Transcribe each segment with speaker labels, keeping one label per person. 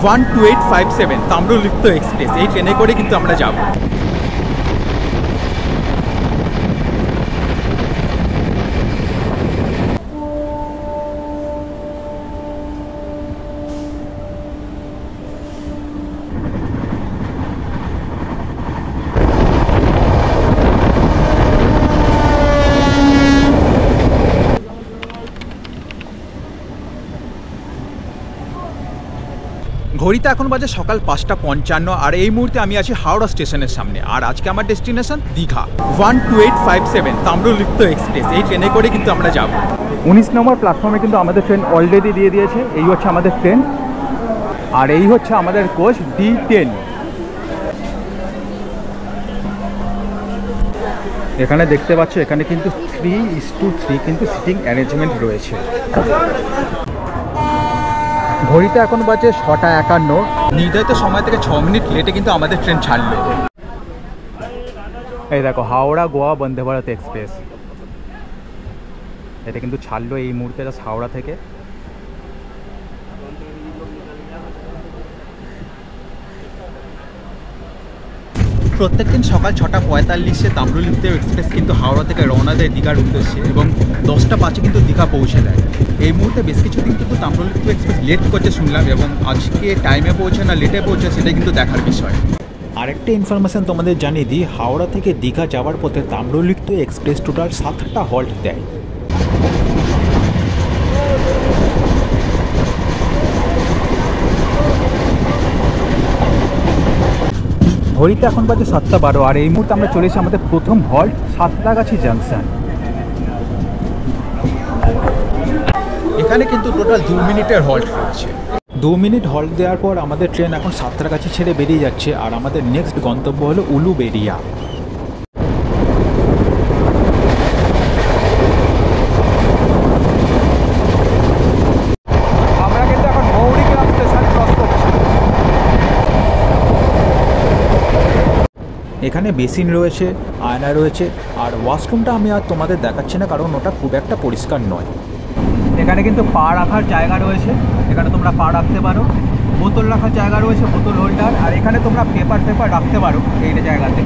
Speaker 1: 12857 Tamralipta express. এই ট্রেনে করে কিন্তু আমরা যাব। ঘড়িতে এখন বাজে সকাল 5:55 আর এই মুহূর্তে আমি আছি হাওড়া স্টেশনের সামনে। আর আজকে আমার ডেস্টিনেশন দীঘা। 12857 তাম্রলিপ্ত এক্সপ্রেস। এই ট্রেনে করে কিন্তু আমরা যাব। 19 নম্বর প্ল্যাটফর্মে কিন্তু আমাদের ট্রেন অলরেডি দিয়ে দিয়েছে। এই হচ্ছে আমাদের ট্রেন আর এই হচ্ছে আমাদের কোচ D10। এখানে দেখতে পাচ্ছ এখানে কিন্তু 3:3 কিন্তু সিটিং অ্যারেঞ্জমেন্ট রয়েছে। ঘড়িতে এখন বাজে 6:51। নির্ধারিত সময় থেকে 6 মিনিট লেটে কিন্তু আমাদের ট্রেন ছাড়লো। এই দেখো হাওড়া গোয়া বন্দে ভারত এক্সপ্রেস, এটা কিন্তু ছাড়লো এই মুহূর্তে হাওড়া থেকে। প্রত্যেকদিন সকাল 6:45 তাম্রলিপ্ত এক্সপ্রেস কিন্তু হাওড়া থেকে রওনা দেয় দীঘার উদ্দেশ্যে এবং 10:05 কিন্তু দীঘা পৌঁছে দেয়। এই মুহূর্তে বেশ কিছুদিন কিন্তু তাম্রলিপ্ত এক্সপ্রেস লেট করছে শুনলাম, এবং আজকে টাইমে পৌঁছে না লেটে পৌঁছে সেটাই কিন্তু দেখার বিষয়। আরেকটা ইনফরমেশান তোমাদের জানিয়ে দিই, হাওড়া থেকে দীঘা যাওয়ার পথে তাম্রলিপ্ত এক্সপ্রেস টোটাল 7টা হল্ট দেয়। ঘড়িতে এখন বাজে 7:12 আর এই মুহূর্তে আমরা চলে এসেছি আমাদের প্রথম হল্ট সাঁতরাগাছি জাংশন। এখানে কিন্তু টোটাল 2 মিনিটের হল্ট রয়েছে। 2 মিনিট হল্ট দেওয়ার পর আমাদের ট্রেন এখন সাঁতরাগাছি ছেড়ে বেরিয়ে যাচ্ছে আর আমাদের নেক্সট গন্তব্য হলো উলুবেড়িয়া। এখানে বেসিন রয়েছে, আয়না রয়েছে, আর ওয়াশরুমটা আমি আর তোমাদের দেখাচ্ছি না কারণ ওটা খুব একটা পরিষ্কার নয়। এখানে কিন্তু পা রাখার জায়গা রয়েছে, এখানে তোমরা পা রাখতে পারো। বোতল রাখার জায়গা রয়েছে, বোতল হোল্ডার, আর এখানে তোমরা পেপার রাখতে পারো এই জায়গাতে।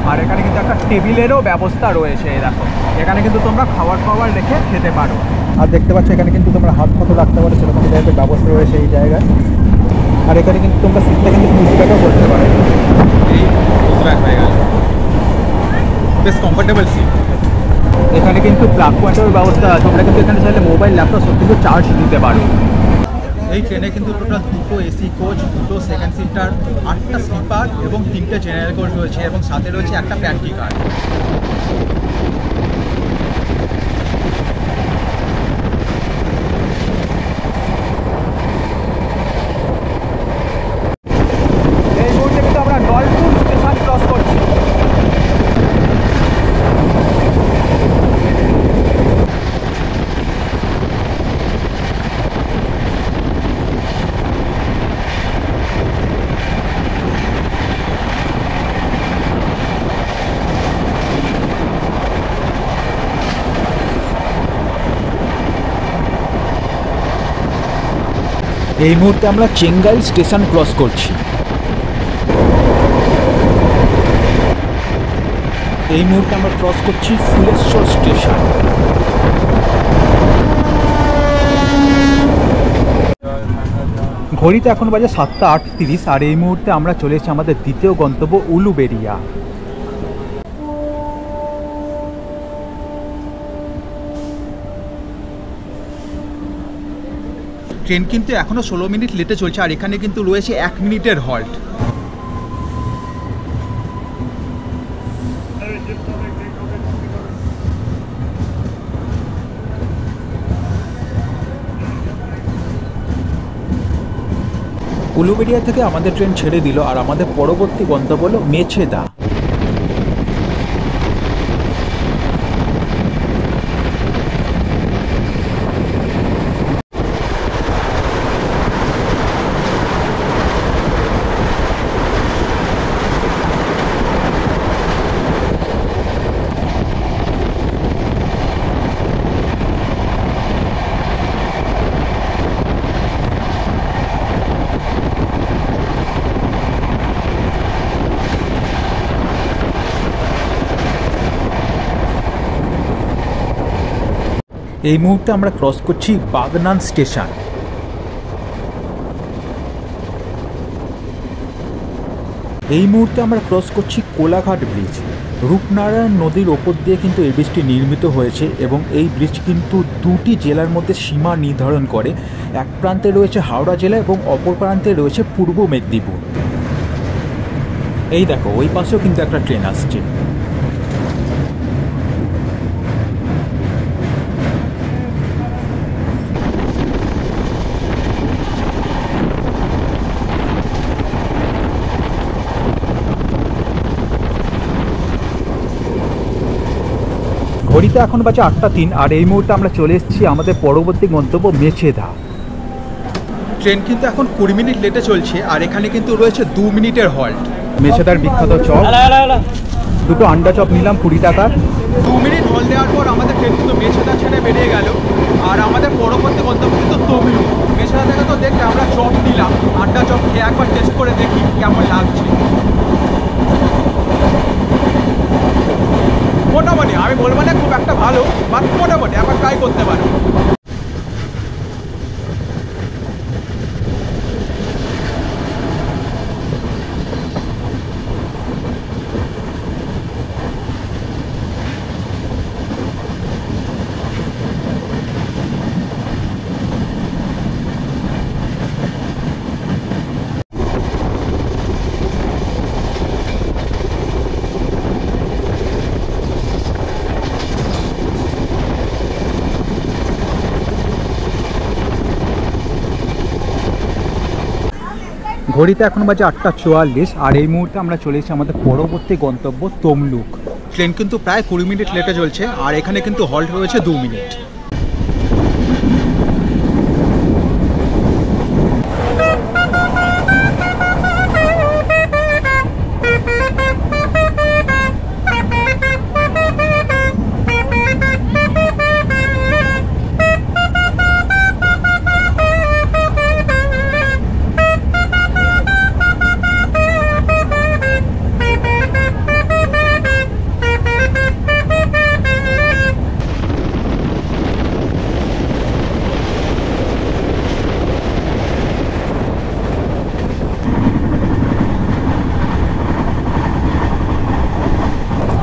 Speaker 1: আর এখানে কিন্তু একটা টেবিলেরও ব্যবস্থা রয়েছে। এই দেখো এখানে কিন্তু তোমরা খাবার রেখে খেতে পারো। আর দেখতে পাচ্ছ এখানে কিন্তু তোমরা হাত ফটো রাখতে পারো, সেরকম জায়গায় ব্যবস্থা রয়েছে এই জায়গায়। আর এখানে কিন্তু তোমরা সিটটা কিন্তু পুশব্যাকও করতে পারো। এই পুশব্যাক হয়ে গেল, বেশ কমফোর্টেবল সিট। এখানে কিন্তু প্লাগ পয়েন্টের ব্যবস্থা আছে, তোমরা কিন্তু এখানে চাইলে মোবাইল ল্যাপটপ সব কিন্তু চার্জ দিতে পারো। এই ট্রেনে কিন্তু টোটাল 2টো এসি কোচ, 2টো সেকেন্ড সিটার, 8টা স্লিপার এবং 3টে জেনারেল কোচ রয়েছে, এবং সাথে রয়েছে একটা প্যান্ট্রি কার। এই মুহূর্তে কিন্তু আমরা নলপুর স্টেশন ক্রস করছি। এই মুহূর্তে আমরা চেঙ্গাইল স্টেশন ক্রস করছি। এই মুহূর্তে আমরা ক্রস করছি ফুলেশ্বর স্টেশন। ঘড়িতে এখন বাজে 7:38 আর এই মুহূর্তে আমরা চলে এসেছি আমাদের দ্বিতীয় গন্তব্য উলুবেড়িয়া। ট্রেন কিন্তু এখনও 16 মিনিট লেটে চলছে আর এখানে কিন্তু রয়েছে 1 মিনিটের হল্ট। উলুবেড়িয়া থেকে আমাদের ট্রেন ছেড়ে দিল আর আমাদের পরবর্তী গন্তব্য হলো মেছেদা। এই মুহূর্তে আমরা ক্রস করছি বাগনান স্টেশন। এই মুহূর্তে আমরা ক্রস করছি কোলাঘাট ব্রিজ। রূপনারায়ণ নদীর ওপর দিয়ে কিন্তু এই ব্রিজটি নির্মিত হয়েছে এবং এই ব্রিজ কিন্তু দুটি জেলার মধ্যে সীমা নির্ধারণ করে। এক প্রান্তে রয়েছে হাওড়া জেলা এবং অপর প্রান্তে রয়েছে পূর্ব মেদিনীপুর। এই দেখো ওই পাশেও কিন্তু একটা ট্রেন আসছে। ঘড়িতে এখন বাজে 8:03 আর এই মুহূর্তে আমরা চলে এসেছি আমাদের পরবর্তী গন্তব্য মেছেদা। ট্রেন কিন্তু এখন 20 মিনিট লেটে চলছে আর এখানে কিন্তু রয়েছে 2 মিনিটের হল্ট। মেছেদার বিখ্যাত চপ, দুটো আন্ডা চপ নিলাম 20 টাকার। 2 মিনিট হল্ট দেওয়ার পর আমাদের ট্রেন কিন্তু মেছেদা ছেড়ে বেরিয়ে গেল আর আমাদের পরবর্তী গন্তব্য কিন্তু তমলুক। মেছেদা থেকে তো দেখলে আমরা চপ নিলাম, আন্ডা চপ খেয়ে একবার টেস্ট করে দেখি কেমন লাগছে। মোটামুটি আমি বলবো না খুব একটা ভালো, বাট মোটামুটি একবার ট্রাই করতে পারো। ঘড়িতে এখন বাজে 8:44 আর এই মুহূর্তে আমরা চলে এসেছি আমাদের পরবর্তী গন্তব্য তমলুক। ট্রেন কিন্তু প্রায় 20 মিনিট লেটে চলছে আর এখানে কিন্তু হল্ট রয়েছে 2 মিনিট।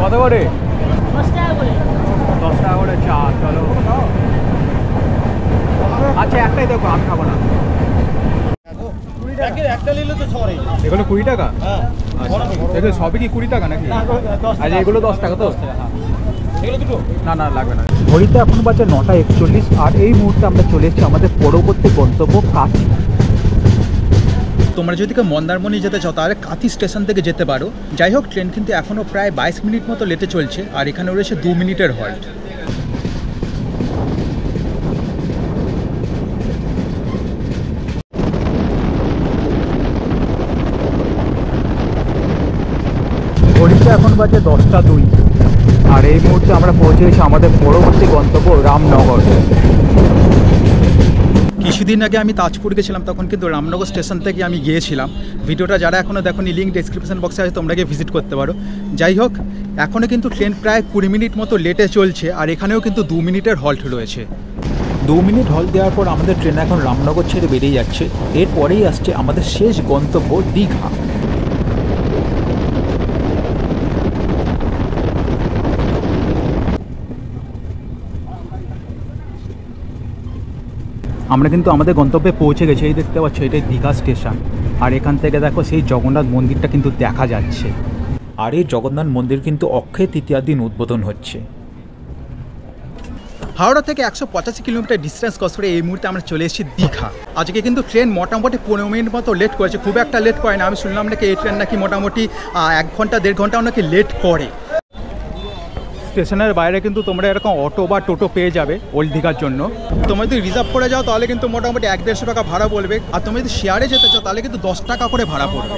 Speaker 1: কত করে?
Speaker 2: 10 টাকা করে।
Speaker 1: 10 টাকা করে চা। চলো আচ্ছা একটাই দেখো, আমি খাবো না।
Speaker 2: একটা নিলে তো সবাই।
Speaker 1: এগুলো 20 টাকা?
Speaker 2: হ্যাঁ।
Speaker 1: এগুলো সবই কি 20 টাকা নাকি? আচ্ছা এগুলো 10 টাকা তো?
Speaker 2: এগুলো দুটো?
Speaker 1: না না লাগবে না। ঘড়িতে এখন বাজে 9:41 আর এই মুহূর্তে আমরা চলে এসেছি আমাদের পরবর্তী গন্তব্য কাঁথি। তোমরা যদি কেউ মন্দারমণি যেতে চাও তাহলে কাঁথি স্টেশন থেকে যেতে পারো। যাই হোক ট্রেন কিন্তু এখনও প্রায় 22 মিনিট মতো লেটে চলছে আর এখানে রয়েছে 2 মিনিটের হল্ট। ঘড়িতে এখন বাজে 10:02 আর এই মুহূর্তে আমরা পৌঁছে গেছি আমাদের পরবর্তী গন্তব্য রামনগর। কিছুদিন আগে আমি তাজপুর গেছিলাম, তখন কিন্তু রামনগর স্টেশন থেকে আমি গিয়েছিলাম। ভিডিওটা যারা এখনও দেখোনি লিঙ্ক ডেসক্রিপশন বক্সে আছে, তোমরা গিয়ে ভিজিট করতে পারো। যাই হোক এখনও কিন্তু ট্রেন প্রায় 20 মিনিট মতো লেটে চলছে আর এখানেও কিন্তু 2 মিনিটের হল্ট রয়েছে। 2 মিনিট হল্ট দেওয়ার পর আমাদের ট্রেন এখন রামনগর ছেড়ে বেরিয়ে যাচ্ছে। এরপরেই আসছে আমাদের শেষ গন্তব্য দীঘা। আমরা কিন্তু আমাদের গন্তব্যে পৌঁছে গেছি। এই দেখতে পাচ্ছ এটাই দীঘা স্টেশন আর এখান থেকে দেখো সেই জগন্নাথ মন্দিরটা কিন্তু দেখা যাচ্ছে। আর এই জগন্নাথ মন্দির কিন্তু অক্ষয় তৃতীয়ার দিন উদ্বোধন হচ্ছে। হাওড়া থেকে 185 কিলোমিটার ডিস্টেন্স ক্রস করে এই মুহূর্তে আমরা চলে এসেছি দীঘা। আজকে কিন্তু ট্রেন মোটামুটি 15 মিনিট মতো লেট করেছে, খুব একটা লেট করে না। আমি শুনলাম নাকি এই ট্রেন নাকি মোটামুটি 1 ঘন্টা 1.5 ঘন্টাও নাকি লেট করে। স্টেশনের বাইরে কিন্তু তোমরা এরকম অটো বা টোটো পেয়ে যাবে ওল্ড দীঘার জন্য। তোমরা যদি রিজার্ভ করে যাও তাহলে কিন্তু মোটামুটি 1-150 টাকা ভাড়া বলবে, আর তুমি যদি শেয়ারে যেতে চাও তাহলে কিন্তু 10 টাকা করে ভাড়া পড়বে।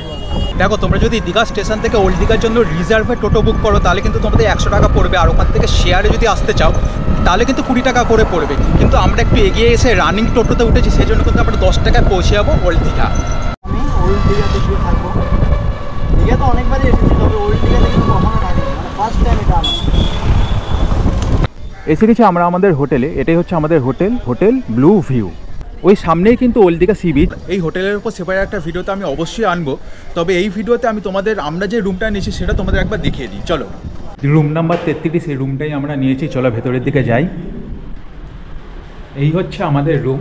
Speaker 1: দেখো তোমরা যদি দীঘা স্টেশন থেকে ওল্ড দীঘার জন্য রিজার্ভে টোটো বুক করো তাহলে কিন্তু তোমাদের 100 টাকা পড়বে, আর ওখান থেকে শেয়ারে যদি আসতে চাও তাহলে কিন্তু 20 টাকা করে পড়বে। কিন্তু আমরা একটু এগিয়ে এসে রানিং টোটোতে উঠেছি, সেই জন্য কিন্তু আমরা 10 টাকায় পৌঁছে যাবো ওল্ড দীঘা।
Speaker 2: আমি ওল্ড দীঘাতে গিয়ে থাকবো। দীঘা তো অনেকবারই এসেছি, তবে ওল্ড দীঘাতে কিন্তু কখনো থাকি, মানে ফার্স্ট টাইম এটা আমার।
Speaker 1: এসে গেছি আমরা আমাদের হোটেলে। এটাই হচ্ছে আমাদের হোটেল ব্লু ভিউ। ওই সামনেই কিন্তু ওল্ড দীঘা সি বিচ। এই হোটেলের উপর সেপারেট একটা ভিডিওতে আমি অবশ্যই আনবো, তবে এই ভিডিওতে আমি আমরা যে রুমটা নিয়েছি সেটা তোমাদের একবার দেখিয়ে দিই। চলো, রুম নাম্বার 33, এই রুমটাই আমরা নিয়েছি। চলো ভেতরের দিকে যাই। এই হচ্ছে আমাদের রুম।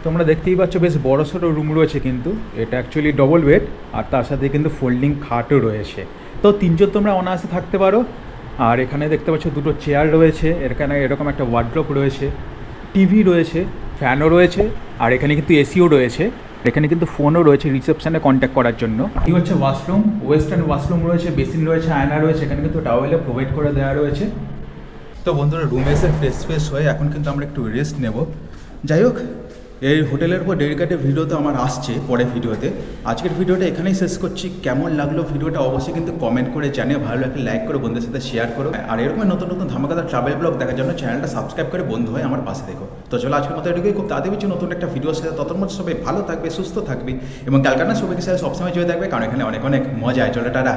Speaker 1: তোমরা দেখতেই পাচ্ছ বেশ বড় সড়ো রুম রয়েছে, কিন্তু এটা অ্যাকচুয়ালি ডবল বেড, আর তার সাথে কিন্তু ফোল্ডিং খাটও রয়েছে। তো 3 জন তোমরা অনায়াসে থাকতে পারো। আর এখানে দেখতে পাচ্ছ 2টো চেয়ার রয়েছে, এখানে এরকম একটা ওয়ার্ড্রপ রয়েছে, টিভি রয়েছে, ফ্যানও রয়েছে, আর এখানে কিন্তু এসিও রয়েছে। এখানে কিন্তু ফোনও রয়েছে রিসেপশনে কন্ট্যাক্ট করার জন্য। এই হচ্ছে ওয়াশরুম, ওয়েস্টার্ন ওয়াশরুম রয়েছে, বেসিন রয়েছে, আয়না রয়েছে, এখানে কিন্তু টাওয়েলে প্রোভাইড করে দেওয়া রয়েছে। তো বন্ধুরা, রুমে এসে ফ্রেশ হয়ে এখন কিন্তু আমরা একটু রেস্ট নেব। যাই হোক, এই হোটেলের উপর ডেডিকেটেড ভিডিও তো আমার আসছে পরের ভিডিওতে। আজকের ভিডিওটা এখানেই শেষ করছি। কেমন লাগলো ভিডিওটা অবশ্যই কিন্তু কমেন্ট করে জানিয়ে, ভালো লাগলে লাইক করো, বন্ধুদের সাথে শেয়ার করো, আর এরকম নতুন নতুন ধামাকাদার ট্রাভেল ব্লগ দেখার জন্য চ্যানেলটা সাবস্ক্রাইব করে বন্ধু হয়ে আমার পাশে দেখো। তো চলো, আজকের মতো এটুকুই। খুব তাড়াতাড়ি হচ্ছে নতুন একটা ভিডিওর সাথে। ততক্ষণ মধ্যে সবাই ভালো থাকবে, সুস্থ থাকবে, এবং ক্যালকাটা সবাইকে সাথে সবসময় জয় থাকবে, কারণ এখানে অনেক অনেক মজা হয়। চলো, টাটা।